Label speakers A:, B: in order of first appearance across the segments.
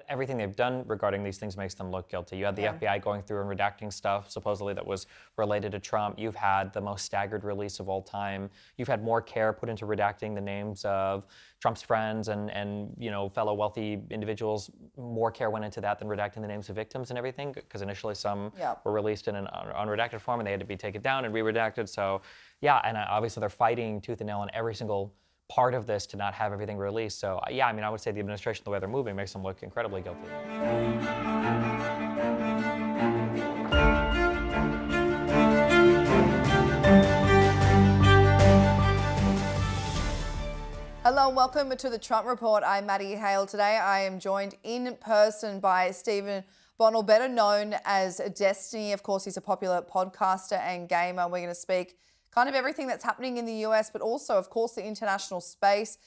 A: everything they've done regarding these things makes them look guilty. You had the FBI going through and redacting stuff supposedly that was related to Trump. You've had the most staggered release of all time. You've had more care put into redacting the names of Trump's friends and fellow wealthy individuals. More care went into that than redacting the names of victims and everything, because initially some were released in an unredacted form and they had to be taken down and re-redacted. So yeah, and obviously they're fighting tooth and nail on every single part of this to not have everything released. So yeah, I mean, I would say the administration, the way they're moving, makes them look incredibly guilty.
B: Hello and welcome to the Trump Report. I'm Maddie Hale. Today I am joined in person by Steven Bonnell, better known as Destiny. Of course, he's a popular podcaster and gamer. We're going to speak kind of everything that's happening in the US, but also, of course, the international space.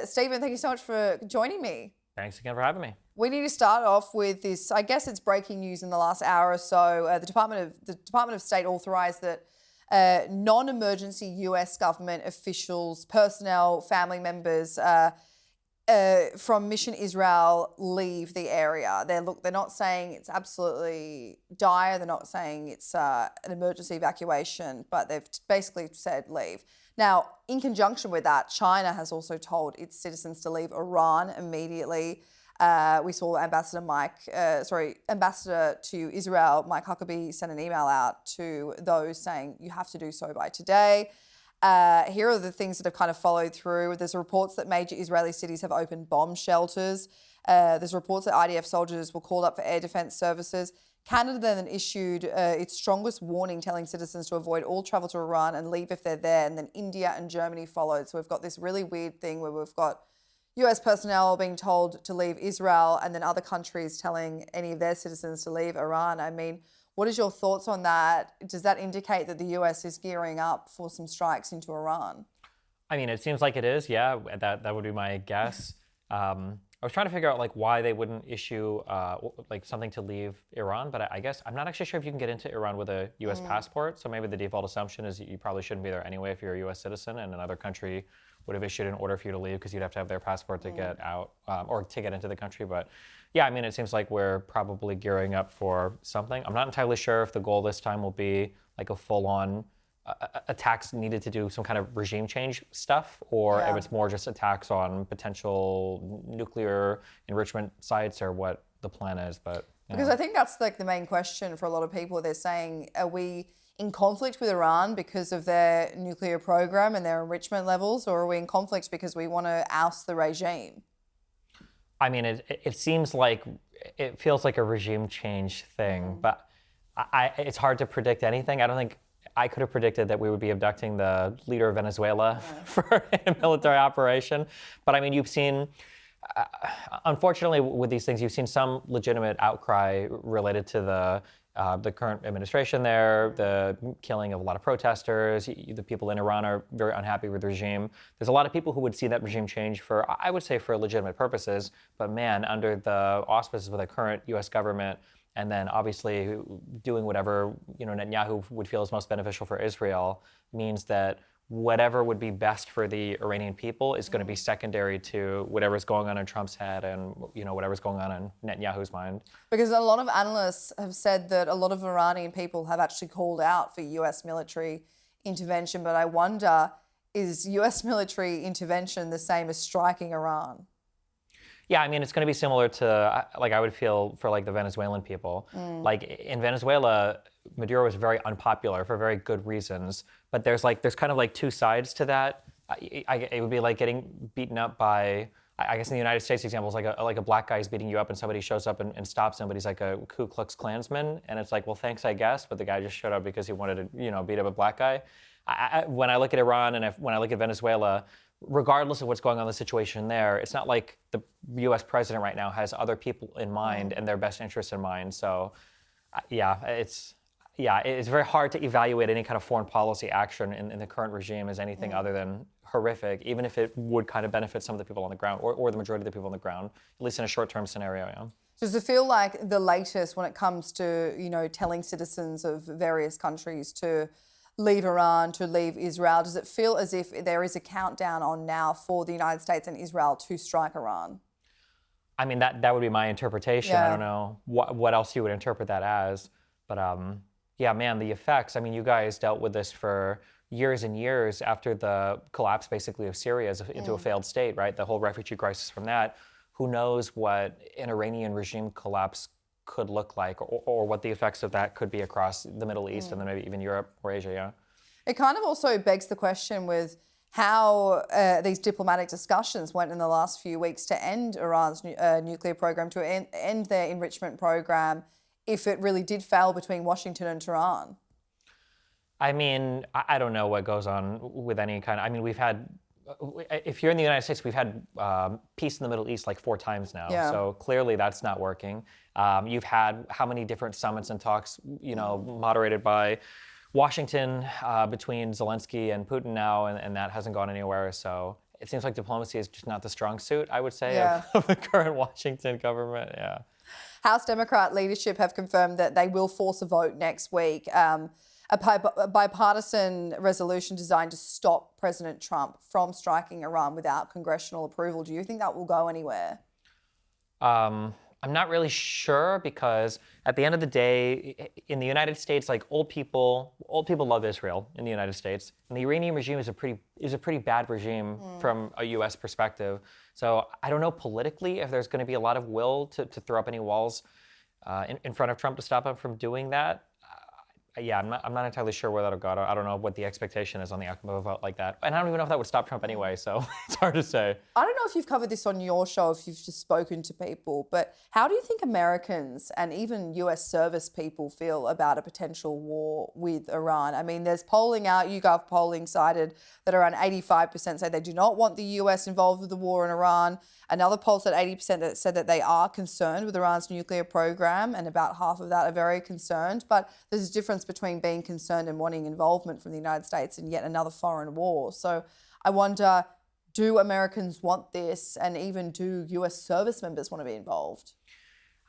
B: Steven, thank you so much for joining me.
A: Thanks again for having me.
B: We need to start off with this. I guess it's breaking news in the last hour or so. The Department of State authorized that non-emergency US government officials, personnel, family members from Mission Israel leave the area. They're not saying it's absolutely dire. They're not saying it's an emergency evacuation, but they've basically said leave. Now, in conjunction with that, China has also told its citizens to leave Iran immediately. We saw Ambassador to Israel, Mike Huckabee, send an email out to those saying you have to do so by today. Here are the things that have kind of followed through. There's reports that major Israeli cities have opened bomb shelters. There's reports that IDF soldiers were called up for air defense services. Canada then issued its strongest warning, telling citizens to avoid all travel to Iran and leave if they're there. And then India and Germany followed. So we've got this really weird thing where we've got US personnel being told to leave Israel and then other countries telling any of their citizens to leave Iran. I mean, what is your thoughts on that? Does that indicate that the US is gearing up for some strikes into Iran?
A: I mean, it seems like it is, yeah. That would be my guess. I was trying to figure out why they wouldn't issue something to leave Iran, but I guess I'm not actually sure if you can get into Iran with a US passport. So maybe the default assumption is you probably shouldn't be there anyway if you're a US citizen, and another country would have issued an order for you to leave because you'd have to have their passport to get out or to get into the country. But yeah, I mean, it seems like we're probably gearing up for something. I'm not entirely sure if the goal this time will be like a full-on attacks needed to do some kind of regime change stuff, or if it's more just attacks on potential nuclear enrichment sites, or what the plan is. But
B: because I think that's like the main question for a lot of people. They're saying, are we in conflict with Iran because of their nuclear program and their enrichment levels, or are we in conflict because we want to oust the regime?
A: I mean, it seems like, it feels like a regime change thing, but it's hard to predict anything. I don't think I could have predicted that we would be abducting the leader of Venezuela for a military operation. But I mean, you've seen, unfortunately with these things, you've seen some legitimate outcry related to the current administration there, the killing of a lot of protesters. The people in Iran are very unhappy with the regime. There's a lot of people who would see that regime change I would say for legitimate purposes, but man, under the auspices of the current US government, and then obviously doing whatever Netanyahu would feel is most beneficial for Israel, means that whatever would be best for the Iranian people is going to be secondary to whatever's going on in Trump's head and whatever's going on in Netanyahu's mind.
B: Because a lot of analysts have said that a lot of Iranian people have actually called out for US military intervention, but I wonder, is US military intervention the same as striking Iran?
A: Yeah, I mean, it's going to be similar to, I would feel for the Venezuelan people. Like in Venezuela, Maduro was very unpopular for very good reasons, but there's kind of two sides to that. It would be like getting beaten up by, I guess in the United States example, is like a black guy is beating you up and somebody shows up and stops him, but he's like a Ku Klux Klansman, and it's like, well, thanks, I guess, but the guy just showed up because he wanted to, beat up a black guy. When I look at Iran and when I look at Venezuela, regardless of what's going on in the situation there, it's not like the U.S. president right now has other people in mind and their best interests in mind. So, it's very hard to evaluate any kind of foreign policy action in the current regime as anything other than horrific, even if it would kind of benefit some of the people on the ground or the majority of the people on the ground, at least in a short-term scenario. Yeah.
B: Does it feel like the latest when it comes to, telling citizens of various countries to leave Iran, to leave Israel, does it feel as if there is a countdown on now for the United States and Israel to strike Iran?
A: I mean, that would be my interpretation. I
B: Yeah.
A: don't know what else you would interpret that as. But yeah, man, the effects. I mean, you guys dealt with this for years and years after the collapse, basically, of Syria into a failed state, right? The whole refugee crisis from that. Who knows what an Iranian regime collapse could look like, or what the effects of that could be across the Middle East and then maybe even Europe or Asia, yeah.
B: It kind of also begs the question with how these diplomatic discussions went in the last few weeks to end Iran's nuclear program, to end their enrichment program, if it really did fail between Washington and Tehran.
A: I mean, I don't know what goes on with any kind of, I mean, we've had, if you're in the United States, we've had peace in the Middle East like 4 times now.
B: Yeah.
A: So clearly that's not working. You've had how many different summits and talks, moderated by Washington between Zelensky and Putin now, and that hasn't gone anywhere. So it seems like diplomacy is just not the strong suit, I would say,
B: Yeah.
A: of the current Washington government. Yeah.
B: House Democrat leadership have confirmed that they will force a vote next week. A bipartisan resolution designed to stop President Trump from striking Iran without congressional approval. Do you think that will go anywhere?
A: I'm not really sure, because at the end of the day, in the United States, like old people love Israel in the United States, and the Iranian regime is a pretty bad regime from a U.S. perspective. So I don't know politically if there's going to be a lot of will to throw up any walls in front of Trump to stop him from doing that. Yeah, I'm not entirely sure where that'll go. I don't know what the expectation is on the outcome of a vote like that. And I don't even know if that would stop Trump anyway, so it's hard to say.
B: I don't know if you've covered this on your show, if you've just spoken to people, but how do you think Americans and even US service people feel about a potential war with Iran? I mean, there's polling out, YouGov polling cited that around 85% say they do not want the US involved with the war in Iran. Another poll said 80% that said that they are concerned with Iran's nuclear program, and about half of that are very concerned. But there's a difference between being concerned and wanting involvement from the United States in yet another foreign war. So I wonder, do Americans want this, and even do US service members want to be involved?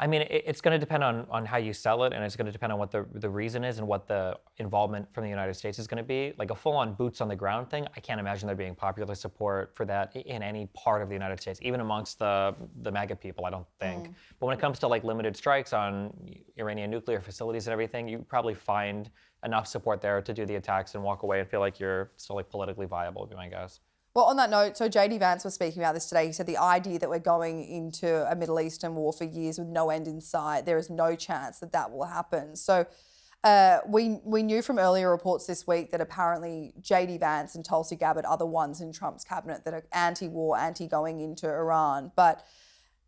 A: I mean, it's going to depend on how you sell it, and it's going to depend on what the reason is and what the involvement from the United States is going to be. Like a full-on boots on the ground thing, I can't imagine there being popular support for that in any part of the United States, even amongst the MAGA people, I don't think. But when it comes to like limited strikes on Iranian nuclear facilities and everything, you probably find enough support there to do the attacks and walk away and feel like you're still like politically viable, would be my guess.
B: Well, on that note, so JD Vance was speaking about this today. He said the idea that we're going into a Middle Eastern war for years with no end in sight, there is no chance that that will happen. So we knew from earlier reports this week that apparently JD Vance and Tulsi Gabbard are the ones in Trump's cabinet that are anti-war, anti-going into Iran. But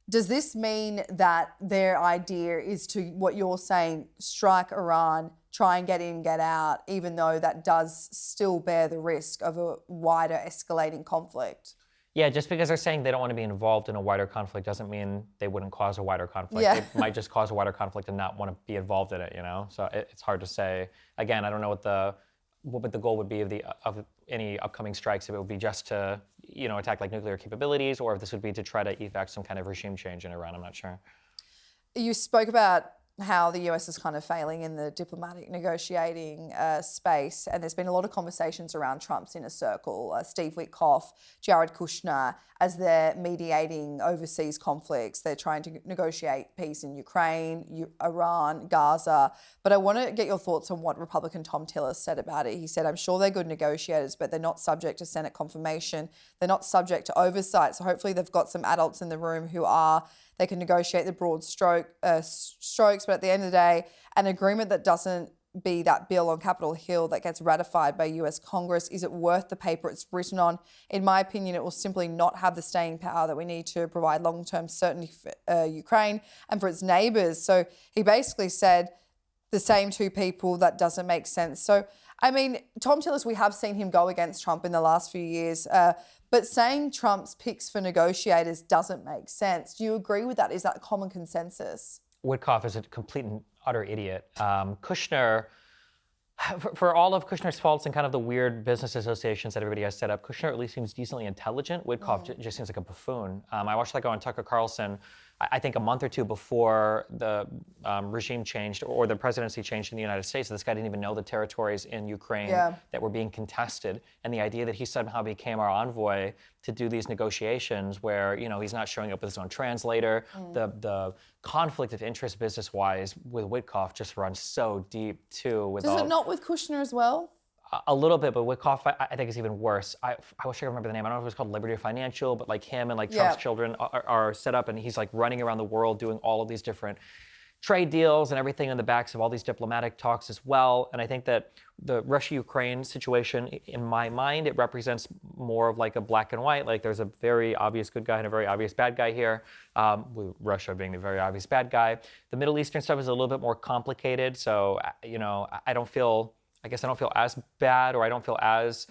B: does this mean that their idea is to, what you're saying, strike Iran, try and get in, get out, even though that does still bear the risk of a wider escalating conflict?
A: Yeah, just because they're saying they don't want to be involved in a wider conflict doesn't mean they wouldn't cause a wider conflict.
B: Yeah.
A: It might just cause a wider conflict and not want to be involved in it, So it's hard to say. Again, I don't know what the goal would be of any upcoming strikes, if it would be just to, attack like nuclear capabilities, or if this would be to try to effect some kind of regime change in Iran. I'm not sure.
B: You spoke about how the US is kind of failing in the diplomatic negotiating space, and there's been a lot of conversations around Trump's inner circle, Steve Witkoff, Jared Kushner, as they're mediating overseas conflicts. They're trying to negotiate peace in Ukraine, Iran, Gaza. But I want to get your thoughts on what Republican Tom Tillis said about it. He said, I'm sure they're good negotiators, but they're not subject to Senate confirmation. They're not subject to oversight. So hopefully they've got some adults in the room who are. They can negotiate the broad strokes, but at the end of the day, an agreement that doesn't be that bill on Capitol Hill that gets ratified by US Congress, is it worth the paper it's written on? In my opinion, it will simply not have the staying power that we need to provide long-term certainty for Ukraine and for its neighbours. So he basically said, the same two people, that doesn't make sense. So, I mean, Tom Tillis, we have seen him go against Trump in the last few years, but saying Trump's picks for negotiators doesn't make sense. Do you agree with that? Is that common consensus?
A: Witkoff is a complete and utter idiot. Kushner, for all of Kushner's faults and kind of the weird business associations that everybody has set up, Kushner at least seems decently intelligent. Witkoff just seems like a buffoon. I watched that go on Tucker Carlson I think a month or two before the regime changed or the presidency changed in the United States, this guy didn't even know the territories in Ukraine that were being contested. And the idea that he somehow became our envoy to do these negotiations where, he's not showing up with his own translator. The conflict of interest business-wise with Witkoff just runs so deep, too.
B: Does it not with Kushner as well?
A: A little bit, but Witkoff, I think, is even worse. I wish I could remember the name. I don't know if it was called Liberty Financial, but like him and like Trump's children are set up, and he's like running around the world doing all of these different trade deals and everything on the backs of all these diplomatic talks as well. And I think that the Russia-Ukraine situation, in my mind, it represents more of like a black and white. Like there's a very obvious good guy and a very obvious bad guy here, with Russia being the very obvious bad guy. The Middle Eastern stuff is a little bit more complicated. So, I don't feel as bad, or I don't feel as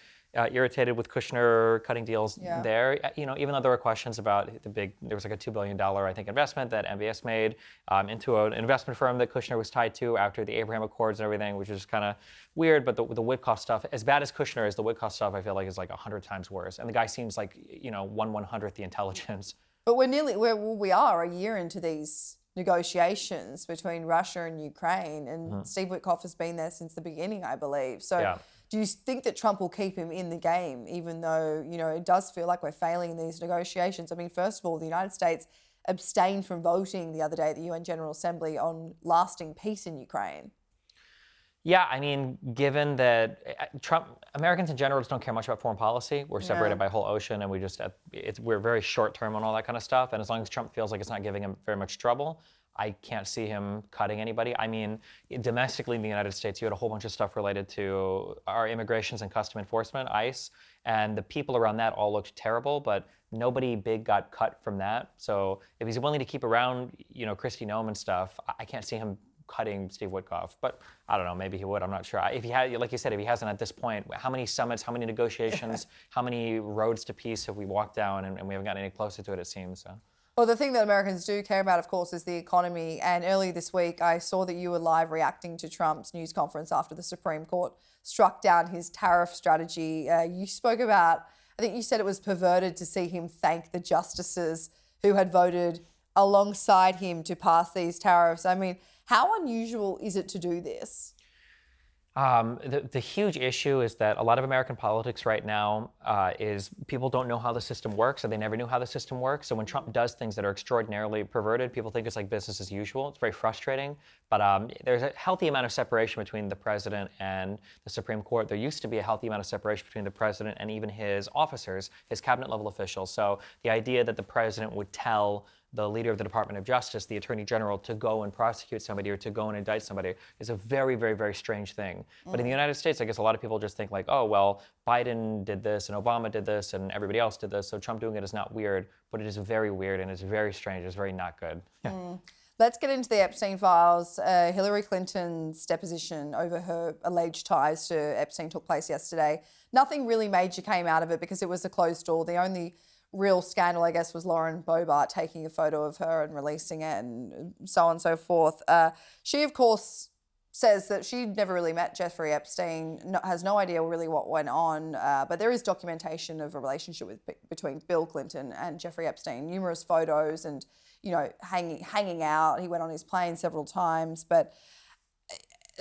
A: irritated with Kushner cutting deals there. Even though there were questions about there was like a $2 billion, I think, investment that MBS made into an investment firm that Kushner was tied to after the Abraham Accords and everything, which is kind of weird. But the Witkoff stuff, as bad as Kushner is, the Witkoff stuff I feel like is like 100 times worse. And the guy seems like, 1/100th the intelligence.
B: But we are a year into these negotiations between Russia and Ukraine, and Steve Witkoff has been there since the beginning, I believe. So do you think that Trump will keep him in the game, even though, it does feel like we're failing in these negotiations? I mean, first of all, the United States abstained from voting the other day at the UN General Assembly on lasting peace in Ukraine.
A: Yeah, I mean, given that Americans in general just don't care much about foreign policy. We're separated by a whole ocean, and we're very short term on all that kind of stuff. And as long as Trump feels like it's not giving him very much trouble, I can't see him cutting anybody. I mean, domestically in the United States, you had a whole bunch of stuff related to our immigrations and custom enforcement, ICE, and the people around that all looked terrible, but nobody big got cut from that. So if he's willing to keep around, Kristi Noem and stuff, I can't see him cutting Steve Witkoff, but I don't know, maybe he would, I'm not sure. If he had, like you said, if he hasn't at this point, how many summits, how many negotiations, how many roads to peace have we walked down, and we haven't gotten any closer to it seems, so.
B: Well, the thing that Americans do care about, of course, is the economy. And earlier this week, I saw that you were live reacting to Trump's news conference after the Supreme Court struck down his tariff strategy. You spoke about, I think you said it was perverted to see him thank the justices who had voted alongside him to pass these tariffs. I mean, how unusual is it to do this?
A: The huge issue is that a lot of American politics right now is people don't know how the system works, or they never knew how the system works. So when Trump does things that are extraordinarily perverted, people think it's like business as usual. It's very frustrating. But there's a healthy amount of separation between the president and the Supreme Court. There used to be a healthy amount of separation between the president and even his officers, his cabinet level officials. So the idea that the president would tell the leader of the Department of Justice, the Attorney General, to go and prosecute somebody or to go and indict somebody is a very, very, very strange thing. But in the United States, I guess a lot of people just think like, oh, well, Biden did this and Obama did this and everybody else did this, so Trump doing it is not weird, but it is very weird and it's very strange. It's very not good.
B: Let's get into the Epstein files. Hillary Clinton's deposition over her alleged ties to Epstein took place yesterday. Nothing really major came out of it because it was a closed door. The only real scandal, I guess, was Lauren Boebert taking a photo of her and releasing it and so on and so forth. She, of course, says that she never really met Jeffrey Epstein, has no idea really what went on, but there is documentation of a relationship between Bill Clinton and Jeffrey Epstein, numerous photos and, hanging out. He went on his plane several times, but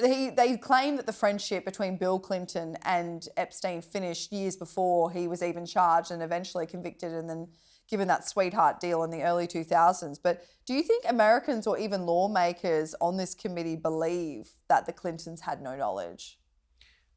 B: they claim that the friendship between Bill Clinton and Epstein finished years before he was even charged and eventually convicted and then given that sweetheart deal in the early 2000s. But do you think Americans or even lawmakers on this committee believe that the Clintons had no knowledge?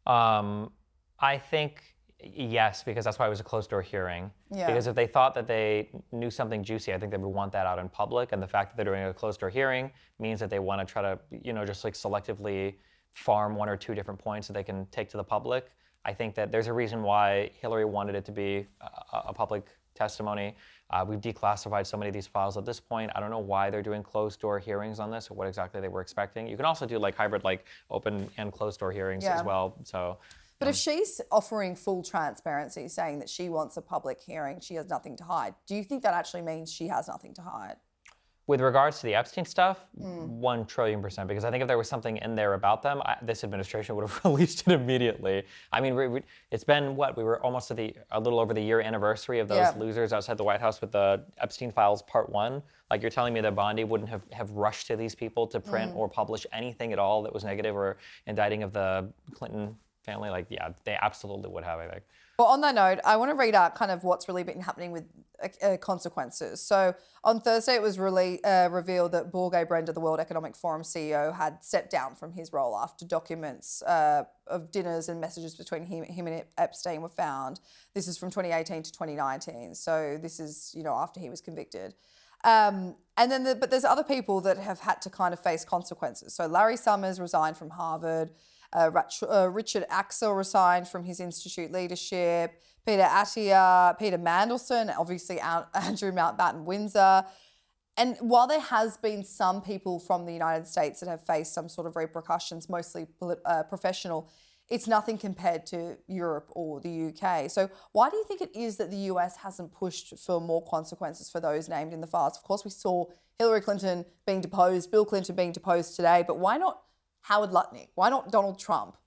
A: I think yes, because that's why it was a closed-door hearing.
B: Yeah.
A: Because if they thought that they knew something juicy, I think they would want that out in public. And the fact that they're doing a closed-door hearing means that they want to try to, just like selectively farm one or two different points that they can take to the public. I think that there's a reason why Hillary wanted it to be a public testimony. We've declassified so many of these files at this point. I don't know why they're doing closed-door hearings on this or what exactly they were expecting. You can also do like hybrid, like open and closed-door hearings as well. So.
B: But if she's offering full transparency, saying that she wants a public hearing, she has nothing to hide, do you think that actually means she has nothing to hide?
A: With regards to the Epstein stuff, 1,000,000,000%, because I think if there was something in there about them, this administration would have released it immediately. I mean, it's been what? We were almost at a little over the year anniversary of those losers outside the White House with the Epstein Files Part 1. Like, you're telling me that Bondi wouldn't have rushed to these people to print or publish anything at all that was negative or indicting of the Clinton family? Like, yeah, they absolutely would have, I think.
B: Well, on that note, I want to read out kind of what's really been happening with consequences. So on Thursday, it was revealed that Jorge Brenda, the World Economic Forum CEO, had stepped down from his role after documents of dinners and messages between him and Epstein were found. This is from 2018 to 2019. So this is, after he was convicted. And then, but there's other people that have had to kind of face consequences. So Larry Summers resigned from Harvard. Richard Axel resigned from his institute leadership. Peter Attia, Peter Mandelson, obviously Andrew Mountbatten Windsor. And while there has been some people from the United States that have faced some sort of repercussions, mostly professional, it's nothing compared to Europe or the UK. So why do you think it is that the US hasn't pushed for more consequences for those named in the files? Of course, we saw Hillary Clinton being deposed, Bill Clinton being deposed today, but why not Howard Lutnick? Why not Donald Trump?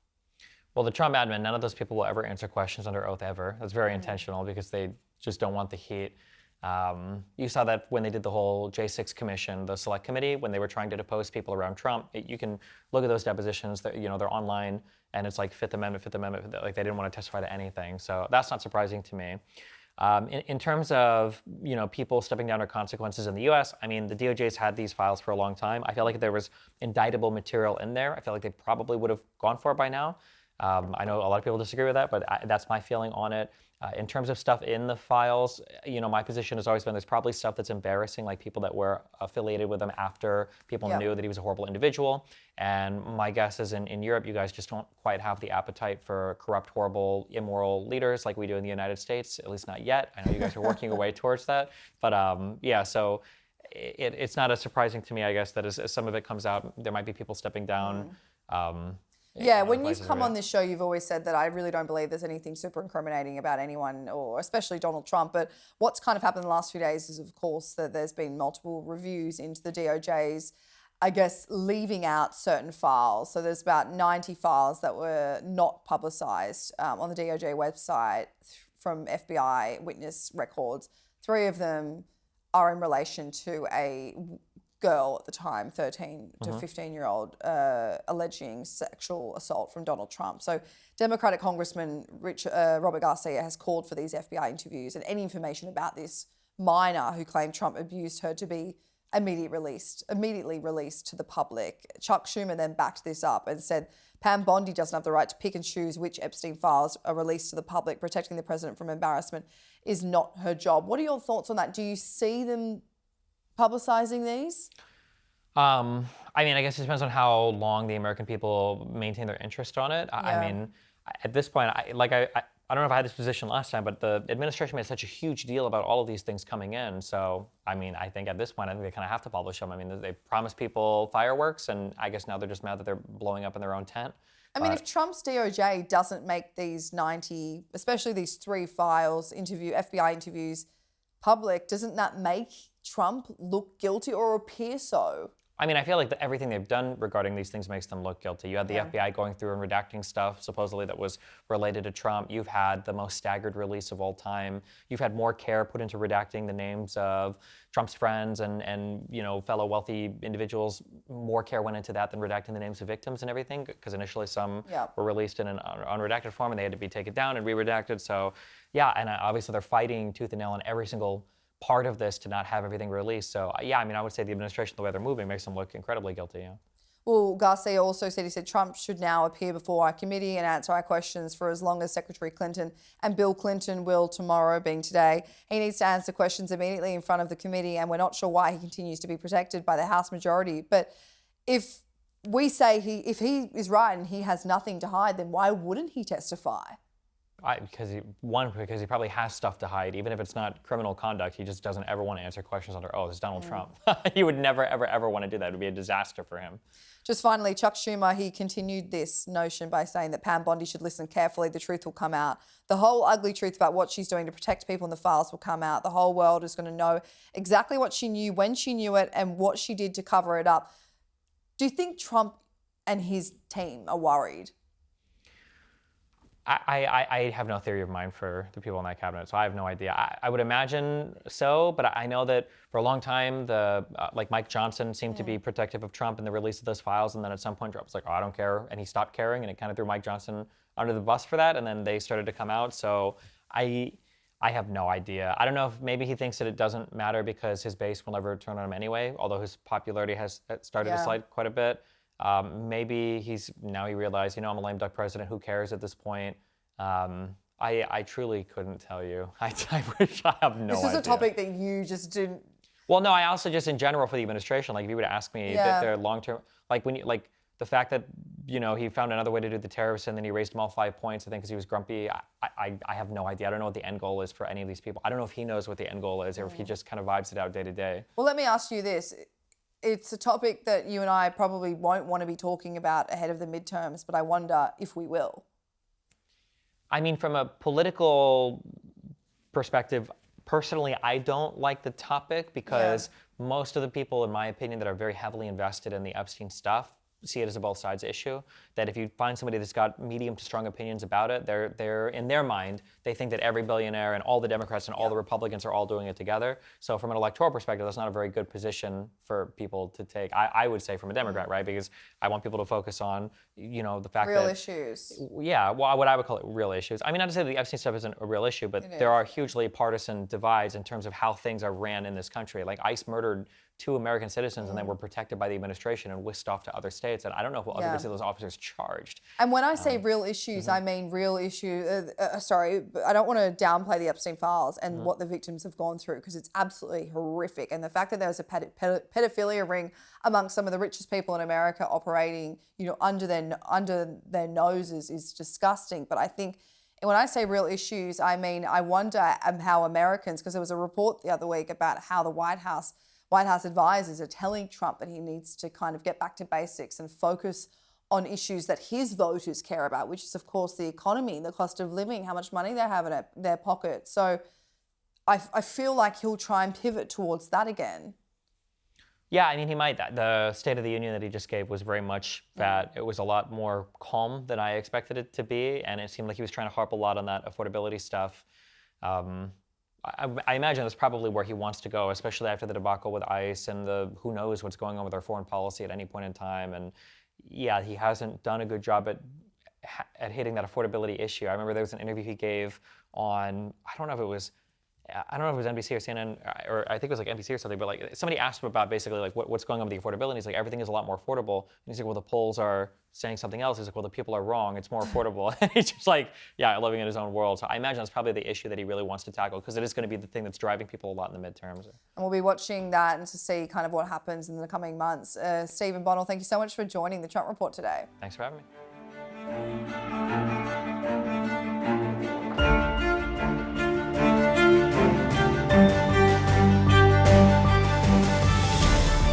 A: Well, the Trump admin, none of those people will ever answer questions under oath ever. That's very intentional because they just don't want the heat. You saw that when they did the whole J6 commission, the select committee, when they were trying to depose people around Trump. You can look at those depositions. That they're online, and it's like Fifth Amendment. Like, they didn't want to testify to anything. So that's not surprising to me. In terms of people stepping down or consequences in the U.S., I mean, the DOJ's had these files for a long time. I feel like if there was indictable material in there, I feel like they probably would have gone for it by now. I know a lot of people disagree with that, but that's my feeling on it. In terms of stuff in the files, my position has always been there's probably stuff that's embarrassing, like people that were affiliated with him after people knew that he was a horrible individual. And my guess is in Europe, you guys just don't quite have the appetite for corrupt, horrible, immoral leaders like we do in the United States, at least not yet. I know you guys are working your way towards that. But so it's not as surprising to me, I guess, that as some of it comes out, there might be people stepping down.
B: When you've come on this show, you've always said that I really don't believe there's anything super incriminating about anyone, or especially Donald Trump. But what's kind of happened in the last few days is, of course, that there's been multiple reviews into the DOJ's, I guess, leaving out certain files. So there's about 90 files that were not publicised on the DOJ website from FBI witness records. 3 of them are in relation to a girl at the time, 13 to 15-year-old, alleging sexual assault from Donald Trump. So Democratic Congressman Robert Garcia has called for these FBI interviews and any information about this minor who claimed Trump abused her to be immediately released to the public. Chuck Schumer then backed this up and said Pam Bondi doesn't have the right to pick and choose which Epstein files are released to the public. Protecting the president from embarrassment is not her job. What are your thoughts on that? Do you see them publicizing these?
A: I mean, I guess it depends on how long the American people maintain their interest on it. I mean, at this point, I don't know if I had this position last time, but the administration made such a huge deal about all of these things coming in. So, I mean, I think at this point, I think they kind of have to publish them. I mean, they promised people fireworks, and I guess now they're just mad that they're blowing up in their own tent.
B: I mean, if Trump's DOJ doesn't make these 90, especially these 3 files, FBI interviews, public, doesn't that make Trump look guilty or appear so?
A: I mean, I feel like everything they've done regarding these things makes them look guilty. You had the FBI going through and redacting stuff, supposedly that was related to Trump. You've had the most staggered release of all time. You've had more care put into redacting the names of Trump's friends and fellow wealthy individuals. More care went into that than redacting the names of victims and everything, because initially some were released in an unredacted form and they had to be taken down and re-redacted. So, and obviously they're fighting tooth and nail on every single part of this to not have everything released. So I mean, I would say the administration, the way they're moving, makes them look incredibly guilty.
B: Well, Garcia also said Trump should now appear before our committee and answer our questions for as long as Secretary Clinton and Bill Clinton will tomorrow, being today. He needs to answer questions immediately in front of the committee, and we're not sure why he continues to be protected by the House majority. But if we say if he is right and he has nothing to hide, then why wouldn't he testify?
A: Because he probably has stuff to hide, even if it's not criminal conduct. He just doesn't ever want to answer questions under oath. It's Donald Trump. He would never, ever, ever want to do that. It would be a disaster for him.
B: Just finally, Chuck Schumer, he continued this notion by saying that Pam Bondi should listen carefully. The truth will come out. The whole ugly truth about what she's doing to protect people in the files will come out. The whole world is going to know exactly what she knew, when she knew it, and what she did to cover it up. Do you think Trump and his team are worried?
A: I have no theory of mind for the people in that cabinet, so I have no idea. I would imagine so, but I know that for a long time, like Mike Johnson seemed to be protective of Trump in the release of those files, and then at some point Trump was like, oh, I don't care, and he stopped caring, and it kind of threw Mike Johnson under the bus for that, and then they started to come out. So I have no idea. I don't know if maybe he thinks that it doesn't matter because his base will never turn on him anyway, although his popularity has started to slide quite a bit. Maybe he realized, I'm a lame duck president. Who cares at this point? I truly couldn't tell you. I wish I have no idea.
B: This is a topic that you just didn't.
A: Well, no, I also just in general for the administration, like if you were to ask me that their long-term, like when you, like the fact that, he found another way to do the tariffs and then he raised them all 5 points, I think because he was grumpy. I have no idea. I don't know what the end goal is for any of these people. I don't know if he knows what the end goal is or if he just kind of vibes it out day to day.
B: Well, let me ask you this. It's a topic that you and I probably won't want to be talking about ahead of the midterms, but I wonder if we will.
A: I mean, from a political perspective, personally, I don't like the topic because most of the people, in my opinion, that are very heavily invested in the Epstein stuff see it as a both sides issue. That if you find somebody that's got medium to strong opinions about it, they're in their mind, they think that every billionaire and all the Democrats and all the Republicans are all doing it together. So from an electoral perspective, that's not a very good position for people to take. I would say from a Democrat, right? Because I want people to focus on, the fact
B: real
A: that
B: issues.
A: Yeah, well, what I would call it real issues. I mean, not to say that the Epstein stuff isn't a real issue, but there are hugely partisan divides in terms of how things are ran in this country. Like ICE murdered 2 American citizens and then were protected by the administration and whisked off to other states. And I don't know if we'll ever see those officers charged.
B: And when I say real issues, I mean real issue. Sorry, but I don't want to downplay the Epstein files and what the victims have gone through because it's absolutely horrific. And the fact that there was a pedophilia ring amongst some of the richest people in America operating, under their noses is disgusting. But I think when I say real issues, I mean I wonder how Americans, because there was a report the other week about how the White House advisors are telling Trump that he needs to kind of get back to basics and focus on issues that his voters care about, which is, of course, the economy, the cost of living, how much money they have in their pocket. So I feel like he'll try and pivot towards that again.
A: Yeah, I mean, he might. The State of the Union that he just gave was very much that. It was a lot more calm than I expected it to be, and it seemed like he was trying to harp a lot on that affordability stuff. I imagine that's probably where he wants to go, especially after the debacle with ICE and who knows what's going on with our foreign policy at any point in time. And yeah, he hasn't done a good job at hitting that affordability issue. I remember there was an interview he gave on, I don't know if it was NBC or CNN, or I think it was like NBC or something, but like somebody asked him about basically like what's going on with the affordability. And he's like, everything is a lot more affordable. And he's like, well, the polls are saying something else. He's like, well, the people are wrong. It's more affordable. And he's just like, living in his own world. So I imagine that's probably the issue that he really wants to tackle because it is going to be the thing that's driving people a lot in the midterms.
B: And we'll be watching that and to see kind of what happens in the coming months. Steven Bonnell, thank you so much for joining the Trump Report today.
A: Thanks for having me.